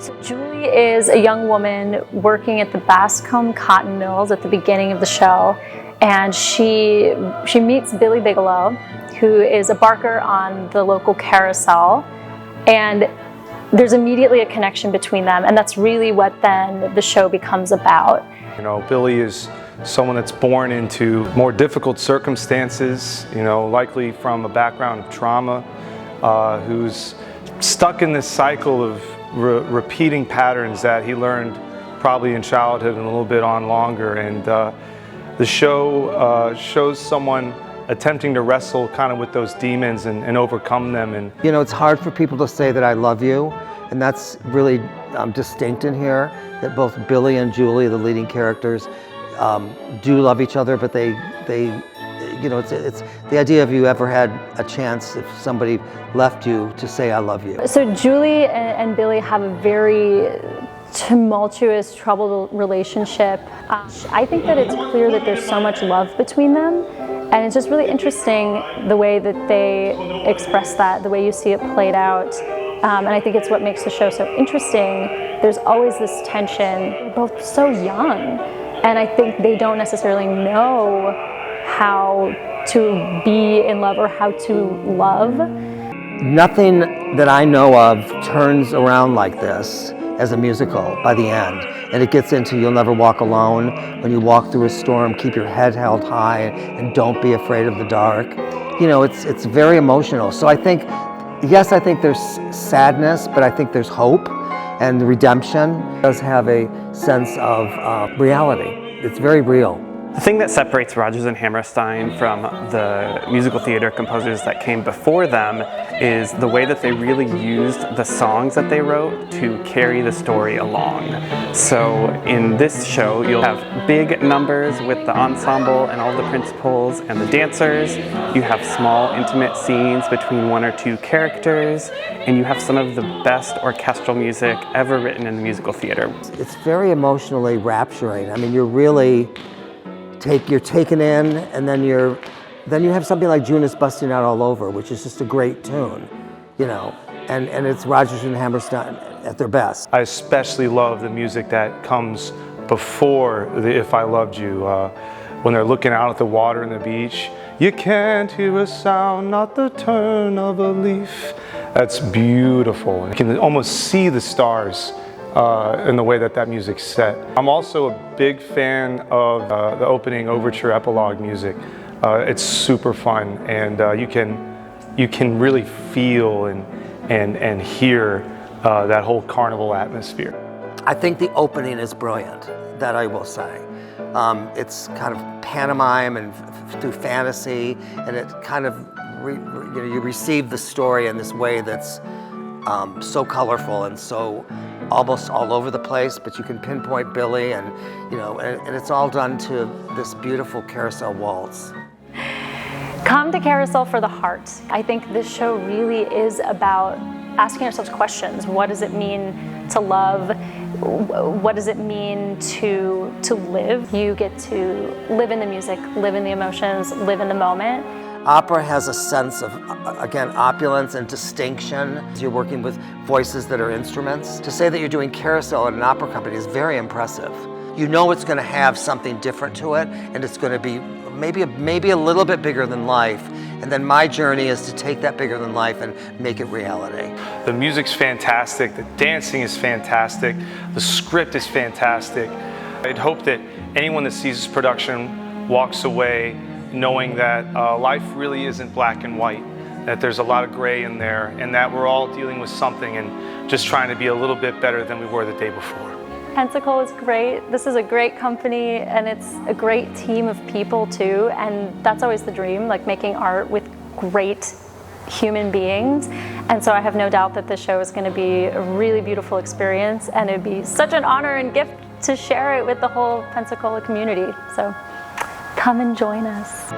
So Julie is a young woman working at the Bascom cotton mills at the beginning of the show, and she meets Billy Bigelow, who is a barker on the local Carousel, and there's immediately a connection between them, and that's really what then the show becomes about. You know, Billy is someone that's born into more difficult circumstances, you know, likely from a background of trauma, who's stuck in this cycle of repeating patterns that he learned probably in childhood and a little bit on longer. And the show shows someone attempting to wrestle kind of with those demons and overcome them. And you know, it's hard for people to say that I love you, and that's really distinct in here, that both Billy and Julie, the leading characters, do love each other, but they you know, it's the idea of you ever had a chance if somebody left you to say I love you. So Julie and Billy have a very tumultuous, troubled relationship. I think that it's clear that there's so much love between them, and it's just really interesting the way that they express that, the way you see it played out. And I think it's what makes the show so interesting. There's always this tension. They're both so young, and I think they don't necessarily know how to be in love or how to love. Nothing that I know of turns around like this as a musical by the end. And it gets into You'll Never Walk Alone. When you walk through a storm, keep your head held high and don't be afraid of the dark. You know, it's very emotional. So I think, yes, I think there's sadness, but I think there's hope, and redemption does have a sense of reality. It's very real. The thing that separates Rodgers and Hammerstein from the musical theater composers that came before them is the way that they really used the songs that they wrote to carry the story along. So in this show, you'll have big numbers with the ensemble and all the principals and the dancers. You have small, intimate scenes between one or two characters, and you have some of the best orchestral music ever written in the musical theater. It's very emotionally rapturing. I mean, you're really you're taken in, and then you have something like June is Busting Out All Over, which is just a great tune, you know, and it's Rodgers and Hammerstein at their best. I especially love the music that comes before the If I Loved You, when they're looking out at the water and the beach. You can't hear a sound, not the turn of a leaf. That's beautiful. You can almost see the stars in the way that music's set. I'm also a big fan of the opening overture epilogue music. It's super fun, and you can really feel and hear that whole carnival atmosphere. I think the opening is brilliant, that I will say. It's kind of pantomime and through fantasy, and it kind of you receive the story in this way that's so colorful and so almost all over the place, but you can pinpoint Billy, and you know, and it's all done to this beautiful Carousel waltz. Come to Carousel for the heart. I think this show really is about asking ourselves questions. What does it mean to love? What does it mean to live? You get to live in the music, live in the emotions, live in the moment. Opera has a sense of, again, opulence and distinction. You're working with voices that are instruments. To say that you're doing Carousel at an opera company is very impressive. You know it's going to have something different to it, and it's going to be maybe a little bit bigger than life. And then my journey is to take that bigger than life and make it reality. The music's fantastic, the dancing is fantastic, the script is fantastic. I'd hope that anyone that sees this production walks away knowing that life really isn't black and white, that there's a lot of gray in there, and that we're all dealing with something and just trying to be a little bit better than we were the day before. Pensacola is great. This is a great company, and it's a great team of people too, and that's always the dream, like making art with great human beings. And so I have no doubt that this show is going to be a really beautiful experience, and it'd be such an honor and gift to share it with the whole Pensacola community. So come and join us.